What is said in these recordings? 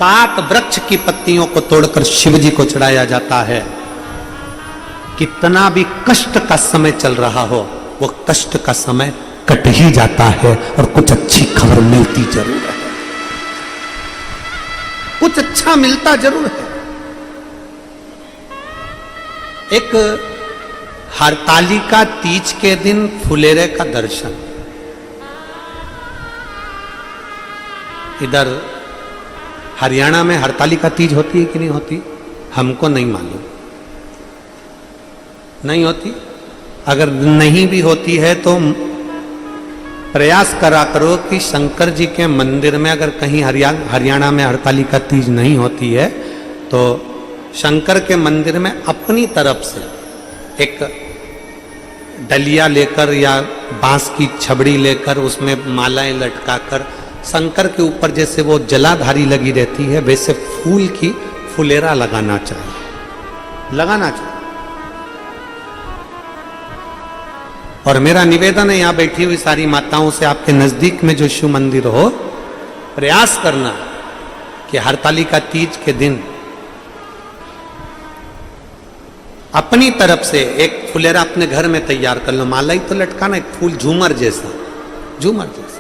7 वृक्ष की पत्तियों को तोड़कर शिव जी को चढ़ाया जाता है। कितना भी कष्ट का समय चल रहा हो, वो कष्ट का समय कट ही जाता है और कुछ अच्छी खबर मिलती जरूर है, कुछ अच्छा मिलता जरूर है। एक हरतालिका तीज के दिन फुलेरे का दर्शन, इधर हरियाणा में हरतालिका तीज होती है कि नहीं होती, हमको नहीं मालूम, नहीं होती। अगर नहीं भी होती है तो प्रयास करा करो कि शंकर जी के मंदिर में अगर कहीं हरियाणा में हरतालिका तीज नहीं होती है तो शंकर के मंदिर में अपनी तरफ से एक डलिया लेकर या बांस की छबड़ी लेकर उसमें मालाएं लटकाकर शंकर के ऊपर जैसे वो जलाधारी लगी रहती है वैसे फूल की फुलेरा लगाना चाहिए, लगाना चाहिए। और मेरा निवेदन है यहाँ बैठी हुई सारी माताओं से, आपके नजदीक में जो शिव मंदिर हो, प्रयास करना कि हरतालिका तीज के दिन अपनी तरफ से एक फुलेरा अपने घर में तैयार कर लो, माला ही तो लटकाना, एक फूल झूमर जैसा, झूमर जैसा।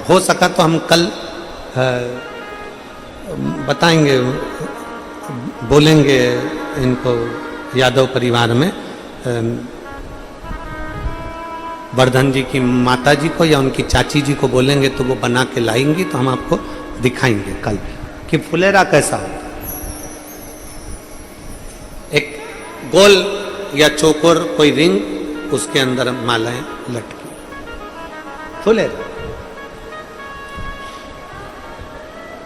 हो सका तो हम कल बताएंगे, बोलेंगे इनको यादव परिवार में वर्धन जी की माता जी को या उनकी चाची जी को बोलेंगे तो वो बना के लाएंगी, तो हम आपको दिखाएंगे कल कि फुलेरा कैसा होता है। एक गोल या चौकोर कोई रिंग, उसके अंदर मालाएं लटकी, फुलेरा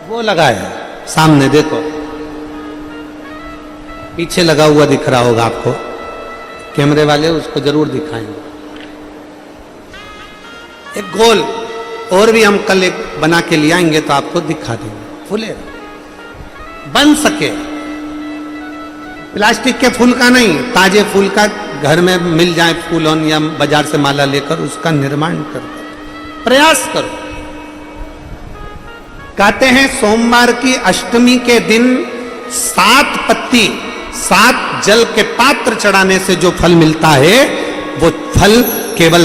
वो लगाया सामने, देखो पीछे लगा हुआ दिख रहा होगा आपको, कैमरे वाले उसको जरूर दिखाएंगे। एक गोल और भी हम कल एक बना के ले आएंगे तो आपको दिखा देंगे, फुलेरा बन सके, प्लास्टिक के फूल का नहीं, ताजे फूल का घर में मिल जाए फूलों या बाजार से माला लेकर उसका निर्माण करो, प्रयास करो। कहते हैं सोमवार की अष्टमी के दिन 7 पत्ती 7 जल के पात्र चढ़ाने से जो फल मिलता है वो फल केवल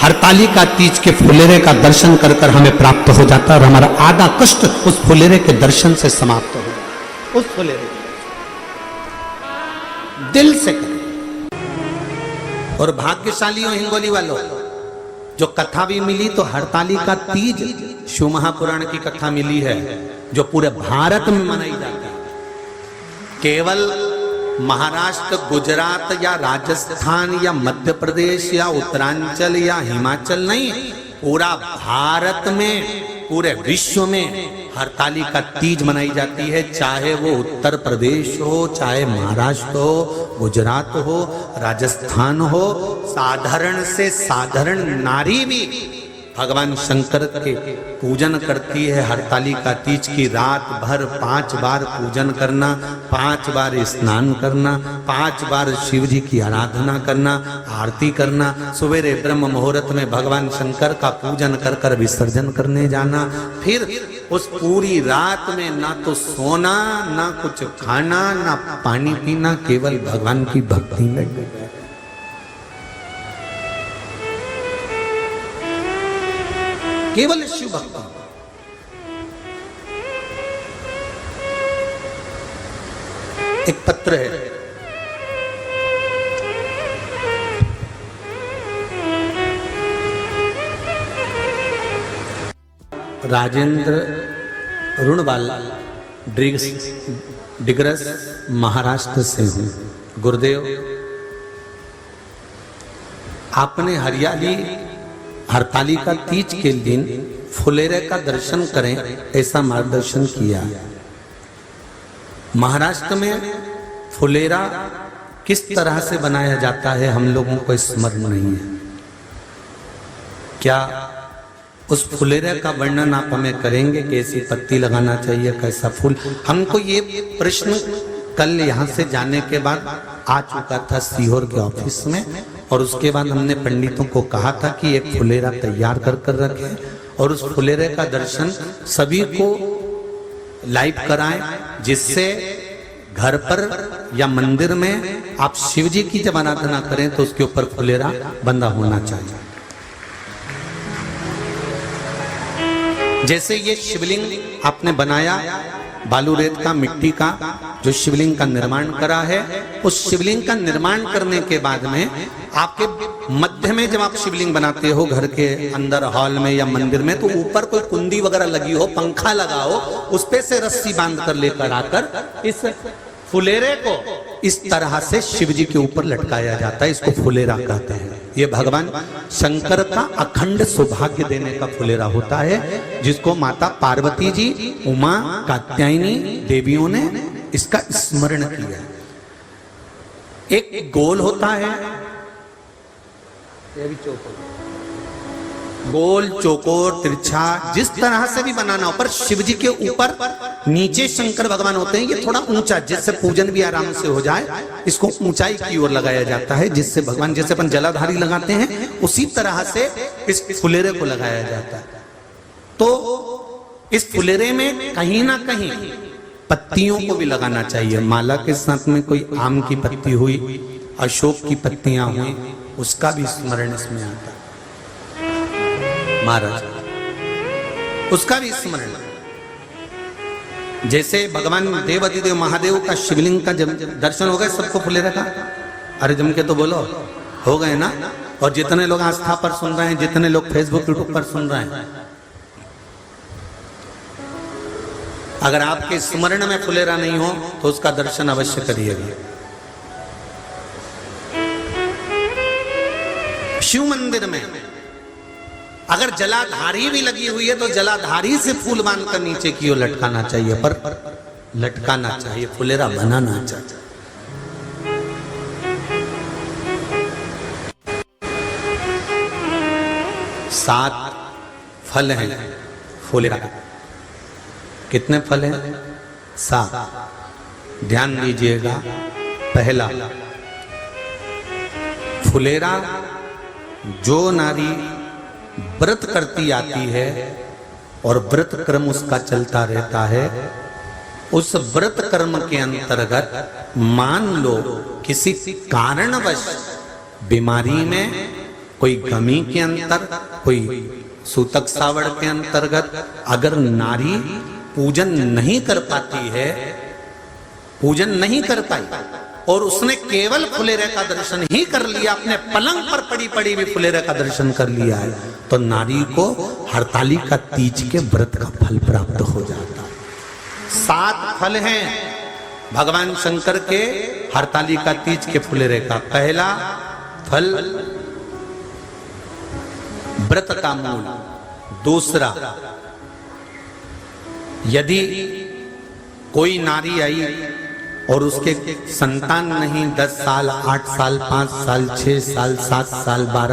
हरतालिका तीज के फुलेरे का दर्शन कर कर हमें प्राप्त हो जाता है और हमारा आधा कष्ट उस फुलेरे के दर्शन से समाप्त हो जाता। उस फुलेरे दिल से करें। और भाग्यशाली हो हिंगोली वालों, जो कथा भी मिली तो हरतालिका तीज शिव महापुराण की कथा मिली है जो पूरे भारत में मनाई जाती है। केवल महाराष्ट्र, गुजरात या राजस्थान या मध्य प्रदेश या उत्तरांचल या हिमाचल नहीं, पूरा भारत में, पूरे विश्व में हरतालिका तीज मनाई जाती है। चाहे वो उत्तर प्रदेश हो, चाहे महाराष्ट्र हो, गुजरात हो, राजस्थान हो, साधारण से साधारण नारी भी भगवान शंकर के पूजन करती है। हरतालिका तीज की रात भर 5 बार पूजन करना, 5 बार स्नान करना, 5 बार शिव जी की आराधना करना, आरती करना, सवेरे ब्रह्म मुहूर्त में भगवान शंकर का पूजन कर कर विसर्जन करने जाना। फिर उस पूरी रात में ना तो सोना, ना कुछ खाना, ना पानी पीना, केवल भगवान की भक्ति में। केवल शिव भक्ति। एक पत्र है, राजेंद्र रुणवाल डिग्रस महाराष्ट्र से हूँ। गुरुदेव, आपने हरियाली हरतालिका तीज के दिन फुलेरे का दर्शन करें ऐसा मार्गदर्शन किया। महाराष्ट्र में फुलेरा किस तरह से बनाया जाता है हम लोगों को स्मरण नहीं है। क्या उस फुलेरे का वर्णन आप हमें करेंगे? कैसी पत्ती लगाना चाहिए, कैसा फूल? हमको ये प्रश्न कल यहाँ से जाने के बाद आ चुका था सीहोर के ऑफिस में, और उसके बाद हमने पंडितों को कहा था कि एक फुलेरा तैयार कर कर रखें और उस फुलेरे का दर्शन सभी को लाइव कराएं, जिससे घर पर या मंदिर में आप शिव जी की जब आराधना करें तो उसके ऊपर फुलेरा बंधा होना चाहिए। जैसे ये शिवलिंग आपने बनाया बालू रेत का, मिट्टी का, जो शिवलिंग का निर्माण करा है, उस शिवलिंग का निर्माण करने के बाद में आपके मध्य में जब आप शिवलिंग बनाते हो घर के अंदर हॉल में या मंदिर में, तो ऊपर कोई कुंडी वगैरह लगी हो, पंखा लगा हो, उस पे से रस्सी बांध कर लेकर आकर इस फुलेरे को इस तरह से शिव जी के ऊपर लटकाया जाता है। इसको फुलेरा कहते हैं। ये भगवान शंकर का अखंड सौभाग्य देने का फुलेरा होता है, जिसको माता पार्वती जी, उमा, कात्यायनी देवियों ने इसका स्मरण किया। एक गोल होता है, ये भी गोल, चौकोर, तिरछा, जिस तरह से भी बनाना हो, पर शिव जी के ऊपर नीचे शंकर भगवान होते हैं। ये थोड़ा ऊंचा, जिससे पूजन भी आराम से हो जाए, इसको ऊंचाई की ओर लगाया जाता है, जिससे भगवान, जैसे अपन जलाधारी लगाते हैं, उसी तरह से इस फुलेरे को लगाया जाता है। तो इस फुलेरे में कहीं ना कहीं पत्तियों को भी लगाना चाहिए। माला के साथ में कोई आम की पत्ती हुई, अशोक की पत्तियां हुई, उसका भी स्मरण इसमें आता है महाराज, उसका भी स्मरण। जैसे भगवान देवाधिदेव महादेव का शिवलिंग का जब दर्शन हो गए, सबको फुलेरा का, अरे जम के तो बोलो, हो गए ना। और जितने लोग आस्था पर सुन रहे हैं, जितने लोग फेसबुक यूट्यूब पर सुन रहे हैं, अगर आपके स्मरण में फुलेरा नहीं हो तो उसका दर्शन अवश्य करिएगा। शिव मंदिर में अगर जलाधारी भी लगी हुई है तो जलाधारी से फूल बांधकर नीचे की ओर लटकाना चाहिए, पर लटकाना चाहिए, फुलेरा बनाना चाहिए। सात फल हैं फुलेरा। कितने फल हैं? 7। ध्यान दीजिएगा। पहला, फुलेरा जो नारी व्रत करती आती है और व्रत कर्म उसका चलता रहता है, उस व्रत कर्म के अंतर्गत मान लो किसी कारणवश बीमारी में, कोई गमी के अंतर, कोई सूतक सावड़ के अंतर्गत अगर नारी पूजन नहीं कर पाती है, पूजन नहीं कर पाई और उसने केवल फुलेरे का दर्शन ही कर लिया, अपने पलंग पर पड़ी पड़ी भी फुलेरे का दर्शन कर लिया है, तो नारी को हरतालिका तीज के व्रत का फल प्राप्त हो जाता है। 7 फल हैं भगवान शंकर के हरतालिका तीज के फुलेरे का। पहला फल व्रत का मूल। दूसरा, यदि कोई नारी आई और उसके संतान नहीं, 10 साल, 8 साल, 5 साल, 6 साल, 7 साल, 12